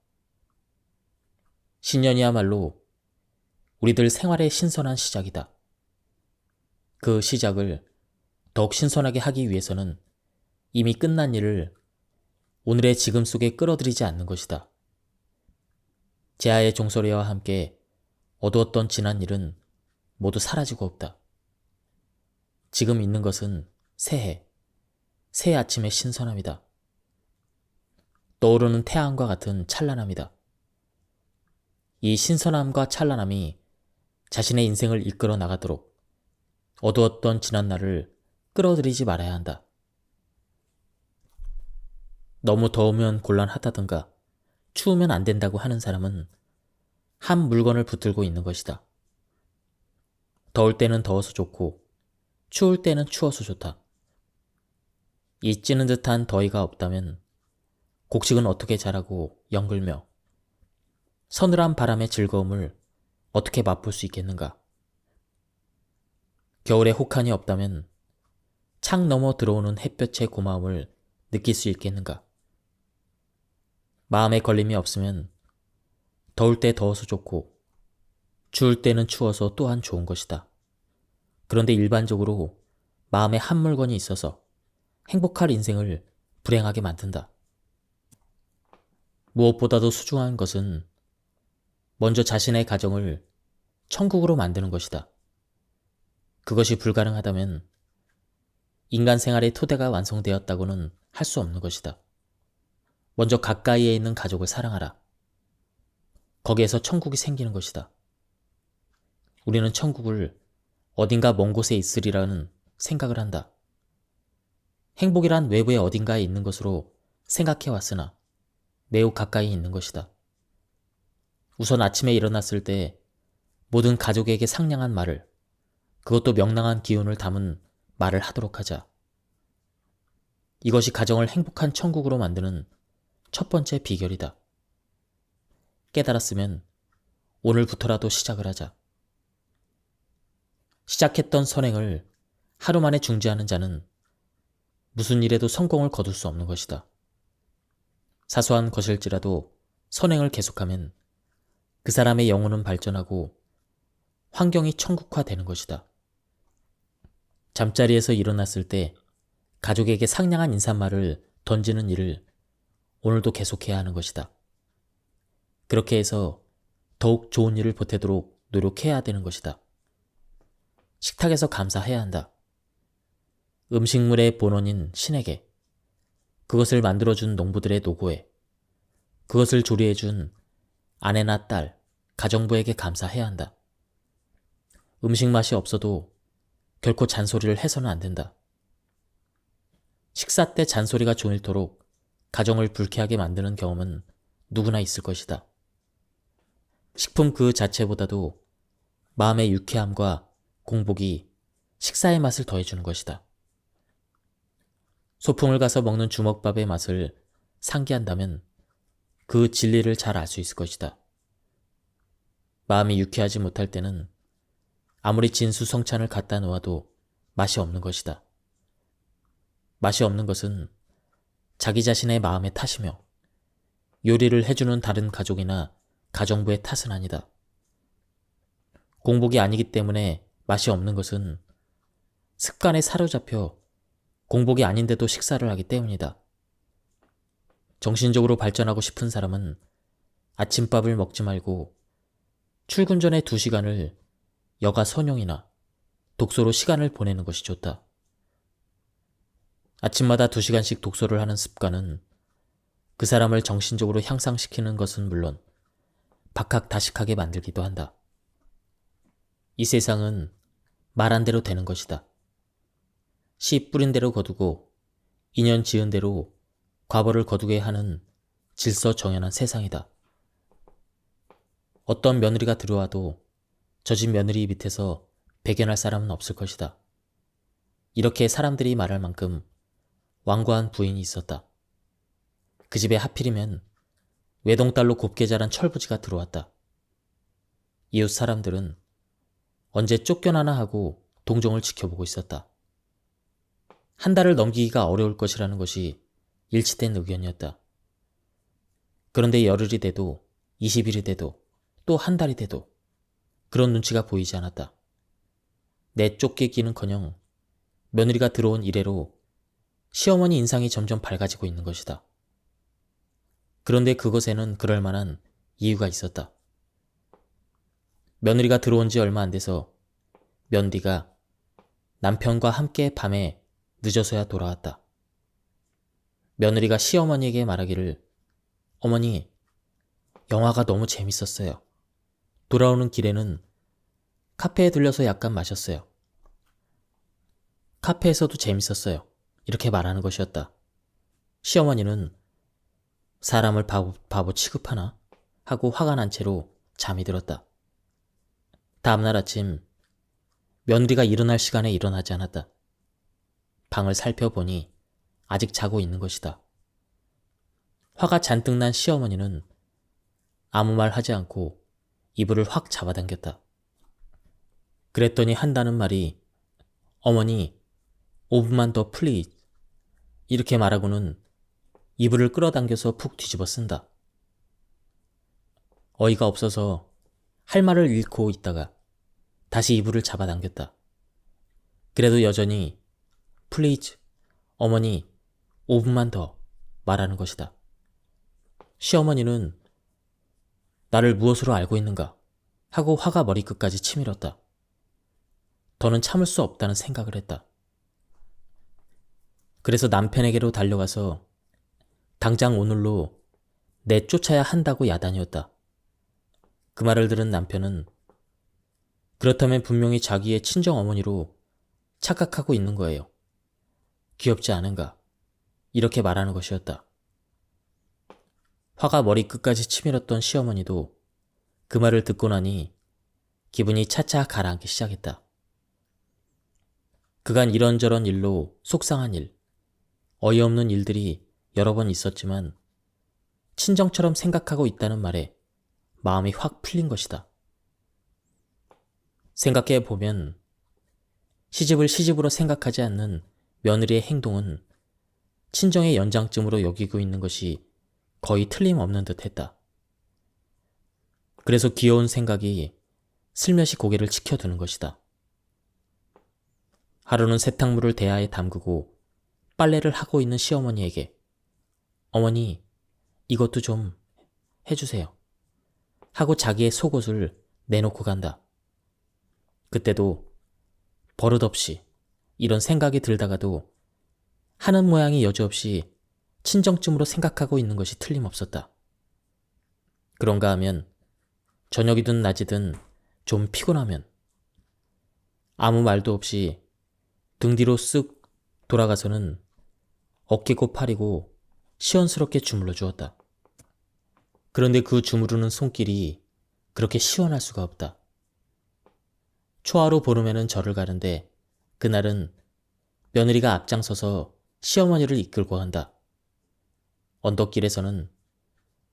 신년이야말로 우리들 생활의 신선한 시작이다. 그 시작을 더욱 신선하게 하기 위해서는 이미 끝난 일을 오늘의 지금 속에 끌어들이지 않는 것이다. 재하의 종소리와 함께 어두웠던 지난 일은 모두 사라지고 없다. 지금 있는 것은 새해, 새 아침의 신선함이다. 떠오르는 태양과 같은 찬란함이다. 이 신선함과 찬란함이 자신의 인생을 이끌어 나가도록 어두웠던 지난날을 끌어들이지 말아야 한다. 너무 더우면 곤란하다든가 추우면 안 된다고 하는 사람은 한 물건을 붙들고 있는 것이다. 더울 때는 더워서 좋고 추울 때는 추워서 좋다. 이 찌는 듯한 더위가 없다면 곡식은 어떻게 자라고 연글며 서늘한 바람의 즐거움을 어떻게 맛볼 수 있겠는가? 겨울에 혹한이 없다면 창 너머 들어오는 햇볕의 고마움을 느낄 수 있겠는가? 마음에 걸림이 없으면 더울 때 더워서 좋고 추울 때는 추워서 또한 좋은 것이다. 그런데 일반적으로 마음에 한 물건이 있어서 행복할 인생을 불행하게 만든다. 무엇보다도 소중한 것은 먼저 자신의 가정을 천국으로 만드는 것이다. 그것이 불가능하다면 인간 생활의 토대가 완성되었다고는 할 수 없는 것이다. 먼저 가까이에 있는 가족을 사랑하라. 거기에서 천국이 생기는 것이다. 우리는 천국을 어딘가 먼 곳에 있으리라는 생각을 한다. 행복이란 외부의 어딘가에 있는 것으로 생각해왔으나 매우 가까이 있는 것이다. 우선 아침에 일어났을 때 모든 가족에게 상냥한 말을, 그것도 명랑한 기운을 담은 말을 하도록 하자. 이것이 가정을 행복한 천국으로 만드는 첫 번째 비결이다. 깨달았으면 오늘부터라도 시작을 하자. 시작했던 선행을 하루 만에 중지하는 자는 무슨 일에도 성공을 거둘 수 없는 것이다. 사소한 것일지라도 선행을 계속하면 그 사람의 영혼은 발전하고 환경이 천국화되는 것이다. 잠자리에서 일어났을 때 가족에게 상냥한 인사말을 던지는 일을 오늘도 계속해야 하는 것이다. 그렇게 해서 더욱 좋은 일을 보태도록 노력해야 되는 것이다. 식탁에서 감사해야 한다. 음식물의 본원인 신에게, 그것을 만들어준 농부들의 노고에, 그것을 조리해준 아내나 딸, 가정부에게 감사해야 한다. 음식 맛이 없어도 결코 잔소리를 해서는 안 된다. 식사 때 잔소리가 종일토록 가정을 불쾌하게 만드는 경험은 누구나 있을 것이다. 식품 그 자체보다도 마음의 유쾌함과 공복이 식사의 맛을 더해주는 것이다. 소풍을 가서 먹는 주먹밥의 맛을 상기한다면 그 진리를 잘 알 수 있을 것이다. 마음이 유쾌하지 못할 때는 아무리 진수성찬을 갖다 놓아도 맛이 없는 것이다. 맛이 없는 것은 자기 자신의 마음의 탓이며 요리를 해주는 다른 가족이나 가정부의 탓은 아니다. 공복이 아니기 때문에 맛이 없는 것은 습관에 사로잡혀 공복이 아닌데도 식사를 하기 때문이다. 정신적으로 발전하고 싶은 사람은 아침밥을 먹지 말고 출근 전에 2시간을 여가 선용이나 독서로 시간을 보내는 것이 좋다. 아침마다 2시간씩 독서를 하는 습관은 그 사람을 정신적으로 향상시키는 것은 물론 박학다식하게 만들기도 한다. 이 세상은 말한 대로 되는 것이다. 씨 뿌린 대로 거두고 인연 지은 대로 과보를 거두게 하는 질서정연한 세상이다. 어떤 며느리가 들어와도 저 집 며느리 밑에서 배견할 사람은 없을 것이다. 이렇게 사람들이 말할 만큼 완고한 부인이 있었다. 그 집에 하필이면 외동딸로 곱게 자란 철부지가 들어왔다. 이웃 사람들은 언제 쫓겨나나 하고 동정을 지켜보고 있었다. 한 달을 넘기기가 어려울 것이라는 것이 일치된 의견이었다. 그런데 열흘이 돼도 20일이 돼도 또 한 달이 돼도 그런 눈치가 보이지 않았다. 내 쫓기기는커녕 며느리가 들어온 이래로 시어머니 인상이 점점 밝아지고 있는 것이다. 그런데 그것에는 그럴 만한 이유가 있었다. 며느리가 들어온 지 얼마 안 돼서 면디가 남편과 함께 밤에 늦어서야 돌아왔다. 며느리가 시어머니에게 말하기를 어머니, 영화가 너무 재밌었어요. 돌아오는 길에는 카페에 들려서 약간 마셨어요. 카페에서도 재밌었어요. 이렇게 말하는 것이었다. 시어머니는 사람을 바보 취급하나? 하고 화가 난 채로 잠이 들었다. 다음날 아침 며느리가 일어날 시간에 일어나지 않았다. 방을 살펴보니 아직 자고 있는 것이다. 화가 잔뜩 난 시어머니는 아무 말 하지 않고 이불을 확 잡아당겼다. 그랬더니 한다는 말이 어머니 5분만 더 플리즈 이렇게 말하고는 이불을 끌어당겨서 푹 뒤집어 쓴다. 어이가 없어서 할 말을 잃고 있다가 다시 이불을 잡아당겼다. 그래도 여전히 플리즈 어머니 5분만 더 말하는 것이다. 시어머니는 나를 무엇으로 알고 있는가 하고 화가 머리끝까지 치밀었다. 더는 참을 수 없다는 생각을 했다. 그래서 남편에게로 달려가서 당장 오늘로 내쫓아야 한다고 야단이었다. 그 말을 들은 남편은 그렇다면 분명히 자기의 친정 어머니로 착각하고 있는 거예요. 귀엽지 않은가? 이렇게 말하는 것이었다. 화가 머리끝까지 치밀었던 시어머니도 그 말을 듣고 나니 기분이 차차 가라앉기 시작했다. 그간 이런저런 일로 속상한 일, 어이없는 일들이 여러 번 있었지만 친정처럼 생각하고 있다는 말에 마음이 확 풀린 것이다. 생각해보면 시집을 시집으로 생각하지 않는 며느리의 행동은 친정의 연장쯤으로 여기고 있는 것이 거의 틀림없는 듯 했다. 그래서 귀여운 생각이 슬며시 고개를 치켜두는 것이다. 하루는 세탁물을 대야에 담그고 빨래를 하고 있는 시어머니에게 어머니, 이것도 좀 해주세요. 하고 자기의 속옷을 내놓고 간다. 그때도 버릇없이 이런 생각이 들다가도 하는 모양이 여지없이 친정쯤으로 생각하고 있는 것이 틀림없었다. 그런가 하면 저녁이든 낮이든 좀 피곤하면 아무 말도 없이 등 뒤로 쓱 돌아가서는 어깨고 팔이고 시원스럽게 주물러 주었다. 그런데 그 주무르는 손길이 그렇게 시원할 수가 없다. 초하루 보름에는 절을 가는데 그날은 며느리가 앞장서서 시어머니를 이끌고 간다. 언덕길에서는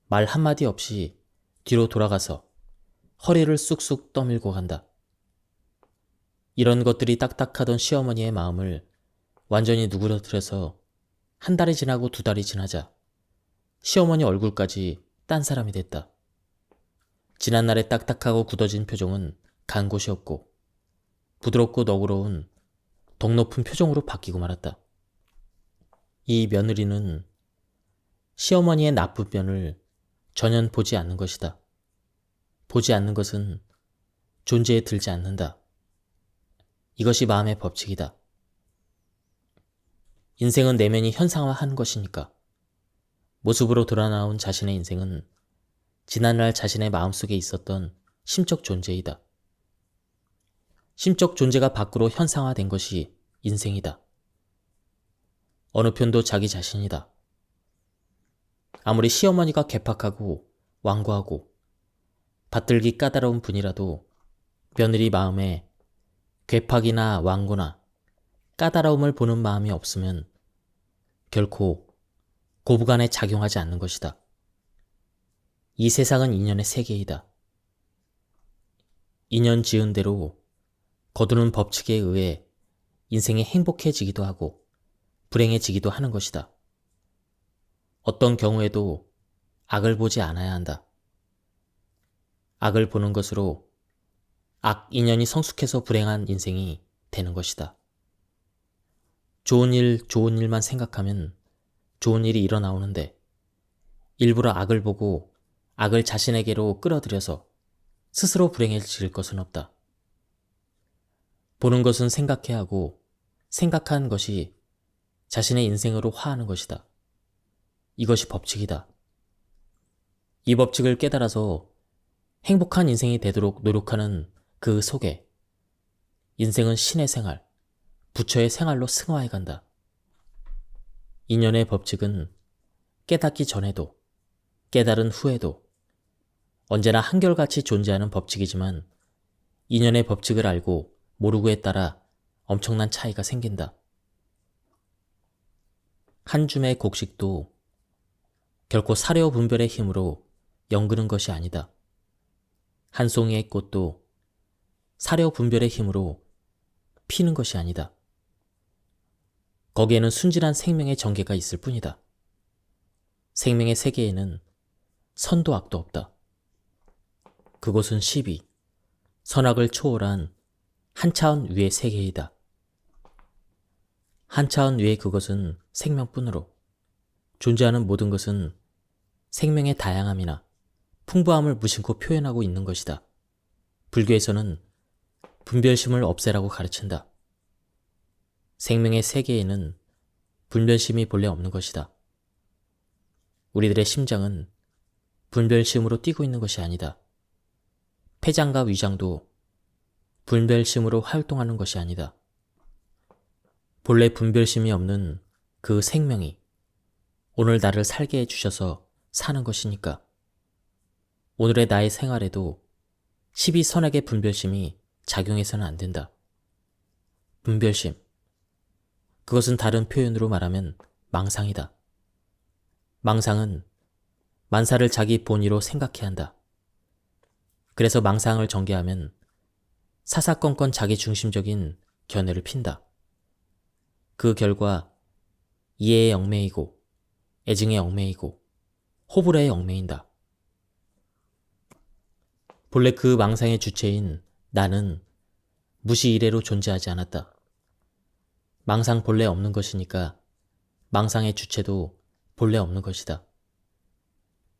말 한마디 없이 뒤로 돌아가서 허리를 쑥쑥 떠밀고 간다. 이런 것들이 딱딱하던 시어머니의 마음을 완전히 누그러뜨려서 한 달이 지나고 두 달이 지나자 시어머니 얼굴까지 딴 사람이 됐다. 지난날의 딱딱하고 굳어진 표정은 간 곳이 없고 부드럽고 너그러운 덕 높은 표정으로 바뀌고 말았다. 이 며느리는 시어머니의 나쁜 면을 전혀 보지 않는 것이다. 보지 않는 것은 존재에 들지 않는다. 이것이 마음의 법칙이다. 인생은 내면이 현상화하는 것이니까 모습으로 드러나온 자신의 인생은 지난날 자신의 마음속에 있었던 심적 존재이다. 심적 존재가 밖으로 현상화된 것이 인생이다. 어느 편도 자기 자신이다. 아무리 시어머니가 괴팍하고 완고하고 받들기 까다로운 분이라도 며느리 마음에 괴팍이나 완고나 까다로움을 보는 마음이 없으면 결코 고부간에 작용하지 않는 것이다. 이 세상은 인연의 세계이다. 인연 지은 대로 거두는 법칙에 의해 인생이 행복해지기도 하고 불행해지기도 하는 것이다. 어떤 경우에도 악을 보지 않아야 한다. 악을 보는 것으로 악 인연이 성숙해서 불행한 인생이 되는 것이다. 좋은 일만 생각하면 좋은 일이 일어나오는데 일부러 악을 보고 악을 자신에게로 끌어들여서 스스로 불행해질 것은 없다. 보는 것은 생각해야 하고 생각한 것이 자신의 인생으로 화하는 것이다. 이것이 법칙이다. 이 법칙을 깨달아서 행복한 인생이 되도록 노력하는 그 속에 인생은 신의 생활, 부처의 생활로 승화해 간다. 인연의 법칙은 깨닫기 전에도 깨달은 후에도 언제나 한결같이 존재하는 법칙이지만 인연의 법칙을 알고 모르고에 따라 엄청난 차이가 생긴다. 한 줌의 곡식도 결코 사려 분별의 힘으로 연그는 것이 아니다. 한 송이의 꽃도 사려 분별의 힘으로 피는 것이 아니다. 거기에는 순진한 생명의 전개가 있을 뿐이다. 생명의 세계에는 선도 악도 없다. 그곳은 시비, 선악을 초월한 한 차원 위의 세계이다. 한 차원 위의 그것은 생명뿐으로 존재하는 모든 것은 생명의 다양함이나 풍부함을 무심코 표현하고 있는 것이다. 불교에서는 분별심을 없애라고 가르친다. 생명의 세계에는 분별심이 본래 없는 것이다. 우리들의 심장은 분별심으로 뛰고 있는 것이 아니다. 폐장과 위장도 분별심으로 활동하는 것이 아니다. 본래 분별심이 없는 그 생명이 오늘 나를 살게 해주셔서 사는 것이니까 오늘의 나의 생활에도 시비선악의 분별심이 작용해서는 안 된다. 분별심, 그것은 다른 표현으로 말하면 망상이다. 망상은 만사를 자기 본위로 생각해야 한다. 그래서 망상을 전개하면 사사건건 자기 중심적인 견해를 핀다. 그 결과 이해에 얽매이고 애증에 얽매이고 호불호에 얽매인다. 본래 그 망상의 주체인 나는 무시 이래로 존재하지 않았다. 망상 본래 없는 것이니까 망상의 주체도 본래 없는 것이다.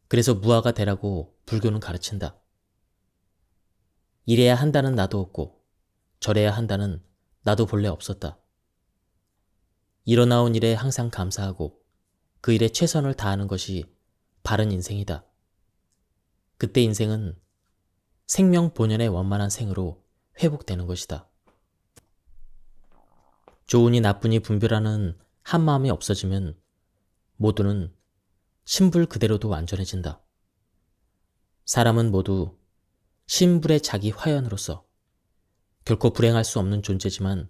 그래서 무아가 되라고 불교는 가르친다. 이래야 한다는 나도 없고 저래야 한다는 나도 본래 없었다. 일어나온 일에 항상 감사하고 그 일에 최선을 다하는 것이 바른 인생이다. 그때 인생은 생명 본연의 원만한 생으로 회복되는 것이다. 좋으니 나쁘니 분별하는 한마음이 없어지면 모두는 신불 그대로도 완전해진다. 사람은 모두 신불의 자기 화연으로서 결코 불행할 수 없는 존재지만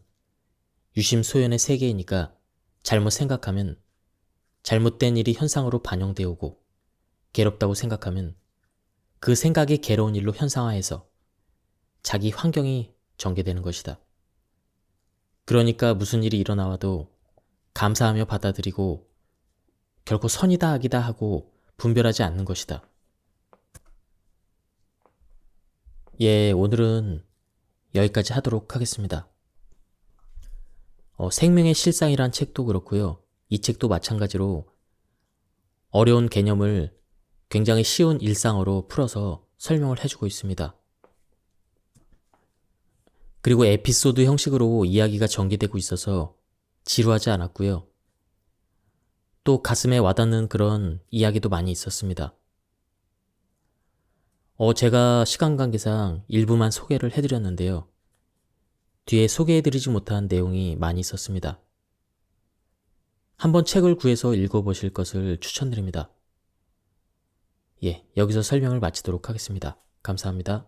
유심소연의 세계이니까 잘못 생각하면 잘못된 일이 현상으로 반영되어 오고 괴롭다고 생각하면 그 생각이 괴로운 일로 현상화해서 자기 환경이 전개되는 것이다. 그러니까 무슨 일이 일어나와도 감사하며 받아들이고 결코 선이다 악이다 하고 분별하지 않는 것이다. 예, 오늘은 여기까지 하도록 하겠습니다. 생명의 실상이란 책도 그렇고요. 이 책도 마찬가지로 어려운 개념을 굉장히 쉬운 일상어로 풀어서 설명을 해주고 있습니다. 그리고 에피소드 형식으로 이야기가 전개되고 있어서 지루하지 않았고요. 또 가슴에 와닿는 그런 이야기도 많이 있었습니다. 제가 시간 관계상 일부만 소개를 해드렸는데요. 뒤에 소개해드리지 못한 내용이 많이 있었습니다. 한번 책을 구해서 읽어보실 것을 추천드립니다. 예, 여기서 설명을 마치도록 하겠습니다. 감사합니다.